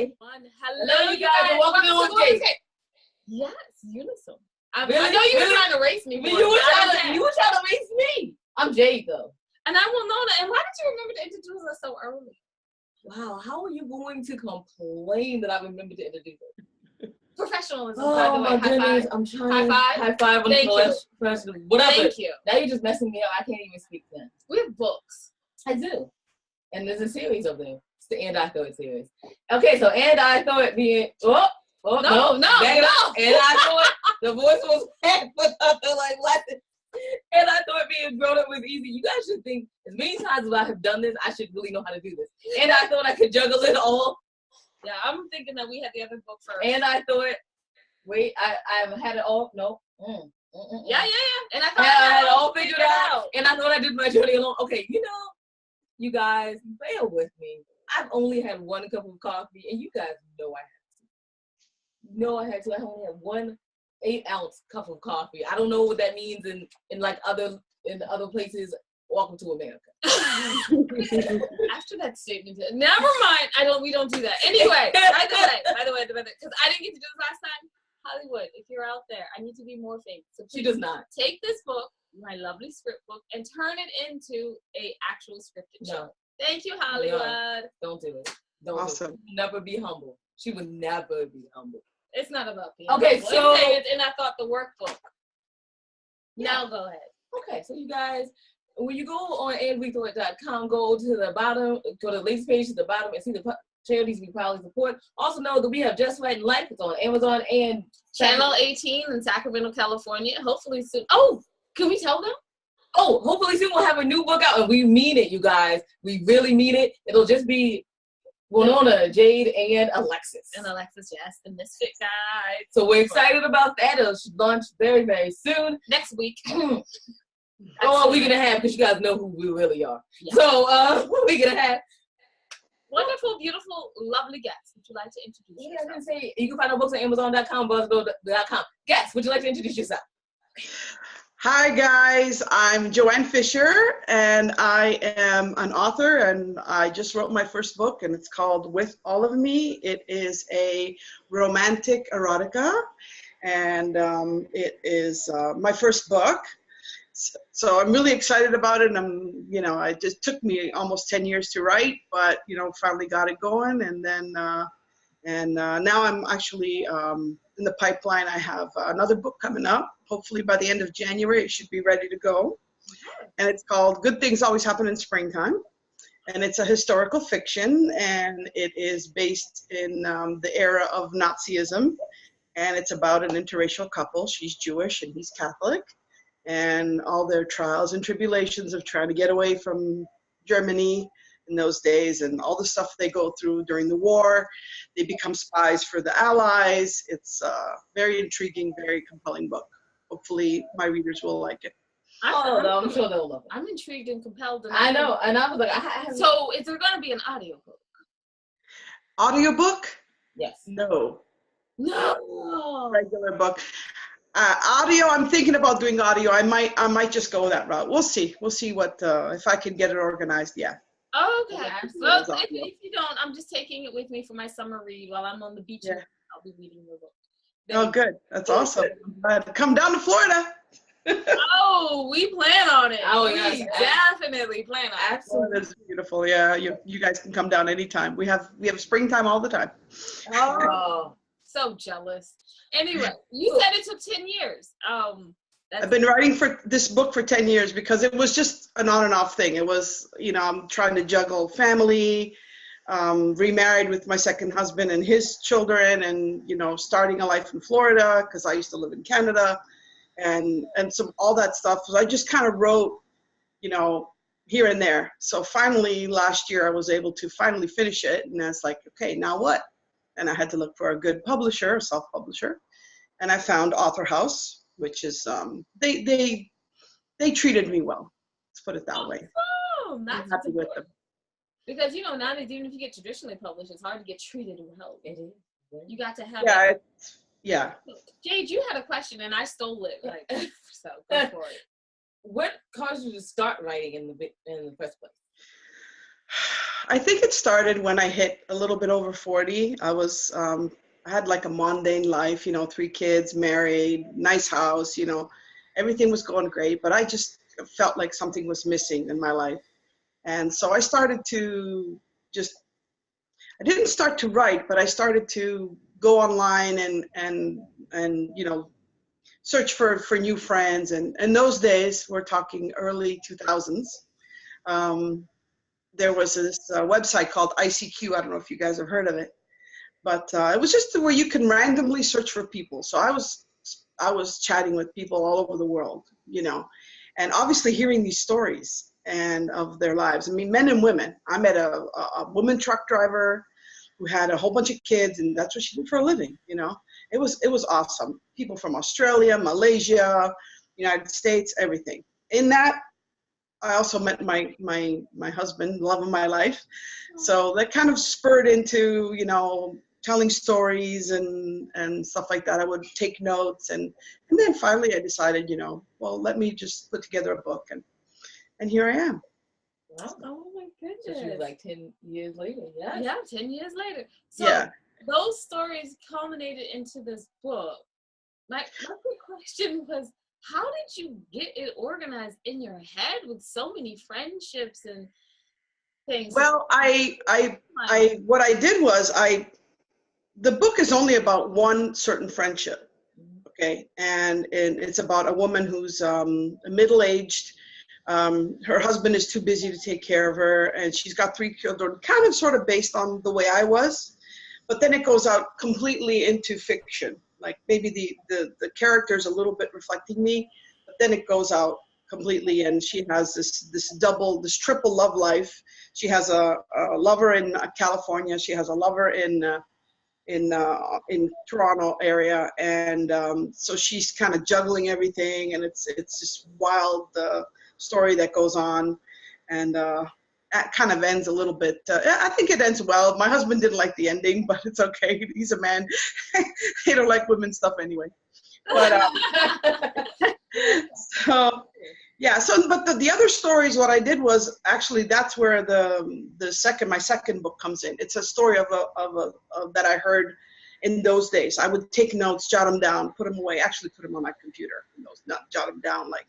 Okay. Hello, you guys, and welcome to Escape. Yes, Unison. I know you were trying to race me. You were trying to race me. I'm Jade, though. And I will know that. And why did you remember to introduce us so early? Wow, how are you going to complain that I remembered to introduce her? Professionalism. Oh, my goodness. I'm trying. High five. On the professional. Whatever. Thank you. Now you're just messing me up. I can't even speak then. We have books. I do. And there's a series of them. It's the And I Throw It series. Okay, so And I Throw It being... no. And I thought the voice was put up there like lessons. And I thought being grown up was easy. You guys should think, as many times as I have done this, I should really know how to do this. And I thought I could juggle it all. Yeah, I'm thinking that we had the other book first. And I thought, wait, I've had it all. No. Yeah. And I thought I had it all figured out. And I thought I did my journey alone. Okay, you guys, bear with me. I've only had one cup of coffee, and you guys know I had to. I only had 1 8-ounce cup of coffee. I don't know what that means in other places. Welcome to America. After that statement, never mind. We don't do that. Anyway, by the way, because I didn't get to do this last time. Hollywood, if you're out there, I need to be more famous. So she does not. Take this book, my lovely script book, and turn it into a actual scripted show. Thank you, Hollywood. No, don't do it. Awesome. Never be humble. She would never be humble. It's not about being okay, humble. so and I thought the workbook. Yeah. Now go ahead. Okay, so you guys, when you go on andwethought.com, go to the bottom, go to the links page to the bottom and see the charities we proudly support. Also know that we have Just Right in Life. It's on Amazon and Channel 18 in Sacramento, California. Hopefully soon. Oh, can we tell them? Oh, hopefully soon we'll have a new book out, and we mean it, you guys. We really mean it. It'll just be Winona, Jade, and Alexis. Yes, the Misfit Guide. So we're excited about that. It'll launch very, very soon. Next week. A week and a half, because you guys know who we really are. Yeah. So, a week and a half. Wonderful, beautiful, lovely guests. Would you like to introduce yourself? I was going to say, you can find our books on Amazon.com, BuzzGo.com. Guests, would you like to introduce yourself? Hi guys, I'm Joanne Fisher, and I am an author, and I just wrote my first book, and it's called With All of Me. It is a romantic erotica, and it is my first book. So I'm really excited about it. And it just took me almost 10 years to write, but finally got it going, and then now I'm actually in the pipeline. I have another book coming up. Hopefully by the end of January, it should be ready to go. And it's called Good Things Always Happen in Springtime. And it's a historical fiction, and it is based in the era of Nazism. And it's about an interracial couple. She's Jewish and he's Catholic. And all their trials and tribulations of trying to get away from Germany in those days, and all the stuff they go through during the war. They become spies for the Allies. It's a very intriguing, very compelling book. Hopefully my readers will like it. I'm sure they'll love it. I'm intrigued and compelled. I know, and I was like, So is there going to be an audiobook? Audiobook? Yes. No. Regular book. Audio, I'm thinking about doing audio. I might just go that route. We'll see what if I can get it organized. Yeah. Okay. Well, if you don't, I'm just taking it with me for my summer read while I'm on the beach. Yeah. I'll be reading your book. Good. That's awesome. Come down to Florida. Oh, we plan on it. Oh, we definitely plan on it. Absolutely. It's beautiful. Yeah, you guys can come down anytime. We have springtime all the time. Oh, so jealous. Anyway, you said it took 10 years. I've been writing for this book for 10 years because it was just an on and off thing. It was, I'm trying to juggle family, remarried with my second husband and his children, and, starting a life in Florida because I used to live in Canada, and some all that stuff. So I just kind of wrote, here and there. So finally last year I was able to finally finish it, and I was like, okay, now what? And I had to look for a good publisher, a self-publisher, and I found Author House, which is they treated me well. Let's put it that way. Oh, that's I'm happy with them. Because nowadays, even if you get traditionally published, it's hard to get treated well. It is. You got to have. Yeah. Yeah. Jade, you had a question, and I stole it. So go for it. What caused you to start writing in the first place? I think it started when I hit a little bit over 40. I had like a mundane life, 3 kids, married, nice house, everything was going great, but I just felt like something was missing in my life. And so I started to I didn't start to write, but I started to go online and search for new friends. And in those days, we're talking early 2000s, there was this website called ICQ. I don't know if you guys have heard of it, but it was just where you can randomly search for people. So I was chatting with people all over the world, and obviously hearing these stories and of their lives. I mean, men and women. I met a woman truck driver who had a whole bunch of kids, and that's what she did for a living. It was awesome. People from Australia, Malaysia, United States, everything. In that, I also met my husband, love of my life. So that kind of spurred into, telling stories and stuff like that. I would take notes, and then finally I decided, well, let me just put together a book, and here I am. Oh my goodness. So she was like 10 years later. Yeah, 10 years later. So Yeah. Those stories culminated into this book. My quick question was, how did you get it organized in your head with so many friendships and things? Well, what I did was the book is only about one certain friendship, okay, and it's about a woman who's middle-aged. Her husband is too busy to take care of her, and she's got 3 children, kind of sort of based on the way I was, but then it goes out completely into fiction. Like maybe the character's a little bit reflecting me, but then it goes out completely, and she has this triple love life. She has a lover in California. She has a lover in Toronto area, and so she's kind of juggling everything, and it's this wild story that goes on, and that kind of ends a little bit. I think it ends well. My husband didn't like the ending, but it's okay. He's a man. He don't like women stuff anyway. But so yeah. So, but the other stories, what I did was actually that's where my second book comes in. It's a story of that I heard in those days. I would take notes, jot them down, put them away. Actually, put them on my computer. Not jot them down, like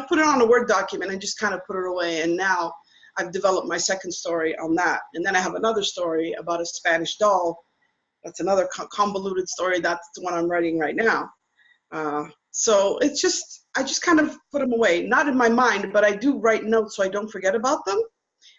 put it on a Word document and just kind of put it away. And now I've developed my second story on that. And then I have another story about a Spanish doll. That's another convoluted story. That's the one I'm writing right now. So I just kind of put them away, not in my mind, but I do write notes so I don't forget about them,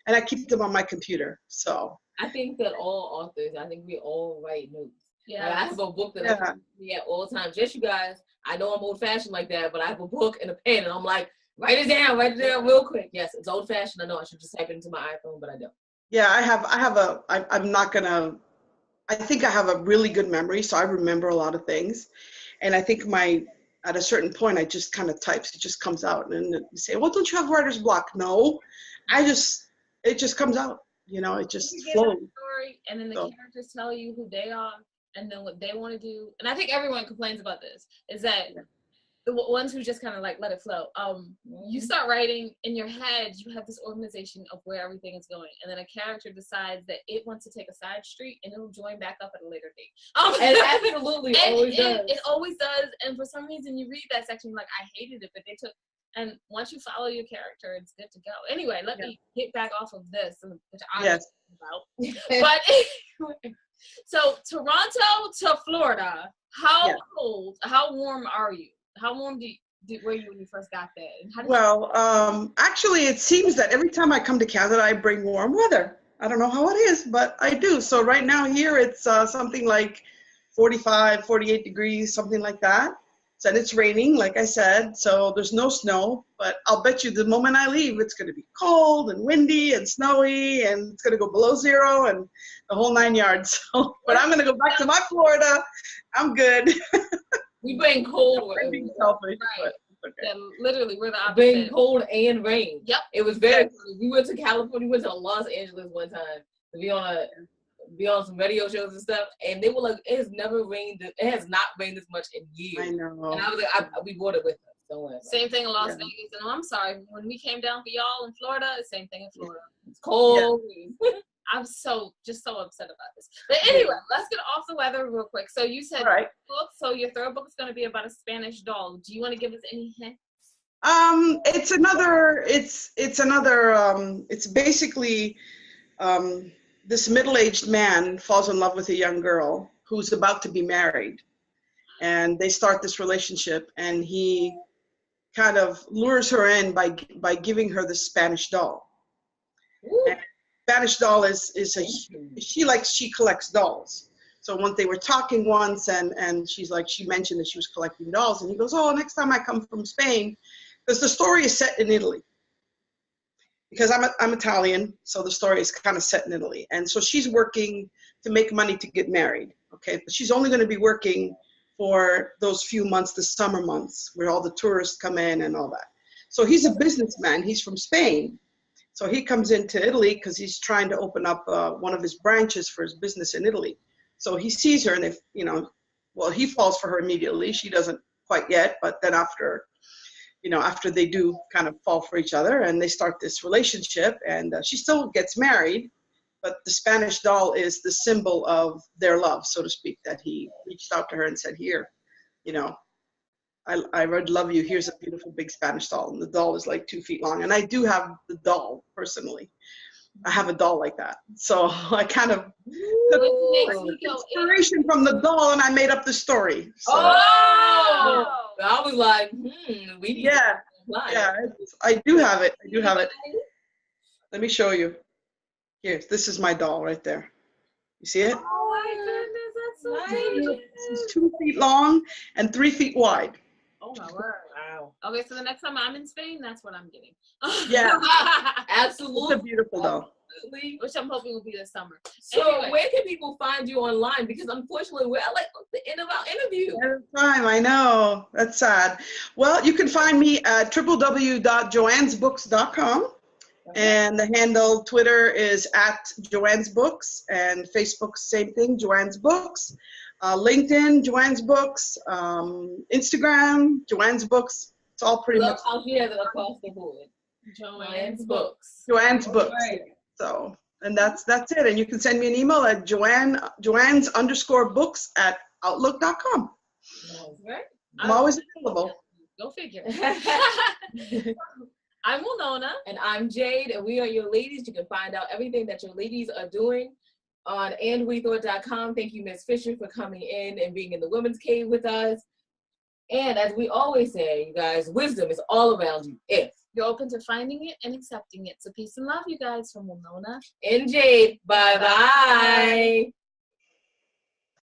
and I keep them on my computer. So I think that all authors, we all write notes. Yeah. Like I have a book that I read at all times. Yes, you guys, I know I'm old-fashioned like that, but I have a book and a pen, and I'm like, write it down real quick. Yes, it's old-fashioned. I know I should just type it into my iPhone, but I don't. Yeah, I think I have a really good memory, so I remember a lot of things. And I think at a certain point, I just kind of types, it just comes out. And you say, well, don't you have writer's block? No, it just comes out, it just flows. Story, and then the characters tell you who they are, and then what they want to do. And I think everyone complains about this, is that the ones who just kind of like let it flow. You start writing in your head, you have this organization of where everything is going, and then a character decides that it wants to take a side street, and it'll join back up at a later date. And absolutely always does. It always does. And for some reason, you read that section, you're like, I hated it, but they took. And once you follow your character, it's good to go. Anyway, let me get back off of this, which I'm about. But so Toronto to Florida, how cold, how warm are you? How warm were you when you first got there? And actually, it seems that every time I come to Canada, I bring warm weather. I don't know how it is, but I do. So right now here, it's something like 45, 48 degrees, something like that. So it's raining, like I said, so there's no snow, but I'll bet you the moment I leave, it's going to be cold and windy and snowy, and it's going to go below 0 and the whole 9 yards. So, but I'm going to go back to my Florida. I'm good. We bring cold. I'm being selfish, right. But okay. Yeah, literally, we're the opposite. Bring cold and rain. Yep. It was very funny. We went to California, we went to Los Angeles one time to be on some radio shows and stuff, and they were like, it has not rained this much in years. I know. And I was like, we brought it with us. Don't worry. Same thing in Las Vegas. And I'm sorry, when we came down for y'all in Florida, same thing in Florida. It's cold. I'm so upset about this. But anyway, let's get off the weather real quick. So you said book. So your third book is going to be about a Spanish doll. Do you want to give us any hints? It's basically this middle-aged man falls in love with a young girl who's about to be married, and they start this relationship, and he kind of lures her in by giving her the Spanish doll. And Spanish doll she collects dolls. So once they were talking once, and she mentioned that she was collecting dolls, and he goes, oh, next time I come from Spain, because the story is set in Italy. Because I'm Italian, so the story is kind of set in Italy. And so she's working to make money to get married, okay? But she's only going to be working for those few months, the summer months, where all the tourists come in and all that. So he's a businessman. He's from Spain. So he comes into Italy because he's trying to open up one of his branches for his business in Italy. So he sees her, and he falls for her immediately. She doesn't quite yet, but then after they do kind of fall for each other, and they start this relationship, and she still gets married, but the Spanish doll is the symbol of their love, so to speak, that he reached out to her and said, here, I would love you. Here's a beautiful big Spanish doll. And the doll is like 2 feet long. And I do have the doll personally. I have a doll like that. So I kind of took inspiration from the doll, and I made up the story. So. Oh! I was like, we need to I do have it. Let me show you. Here, this is my doll right there. You see it? Oh my goodness, that's so cute. This is 2 feet long and 3 feet wide. Oh my word. Wow. Okay, so the next time I'm in Spain, that's what I'm getting. Yeah. Absolutely. It's a beautiful doll. Which I'm hoping will be this summer. So anyway, where can people find you online? Because unfortunately we're at the end of our interview. Time, I know. That's sad. Well, you can find me at www.joannesbooks.com. And the handle Twitter is @JoannesBooks, and Facebook, same thing, Joanne's Books. LinkedIn, Joanne's Books. Instagram, Joanne's Books. It's all pretty much. How she has it across the board. Joanne's Books. Joanne's Books. Right. So, and that's it. And you can send me an email at Joanne's_books@outlook.com. Right. I'm always available. Go figure. I'm Winona. And I'm Jade, and we are your ladies. You can find out everything that your ladies are doing on andwethought.com. Thank you, Ms. Fisher, for coming in and being in the Women's Cave with us. And as we always say, you guys, wisdom is all around you if you're open to finding it and accepting it. So peace and love, you guys, from Winona and Jade. Bye-bye.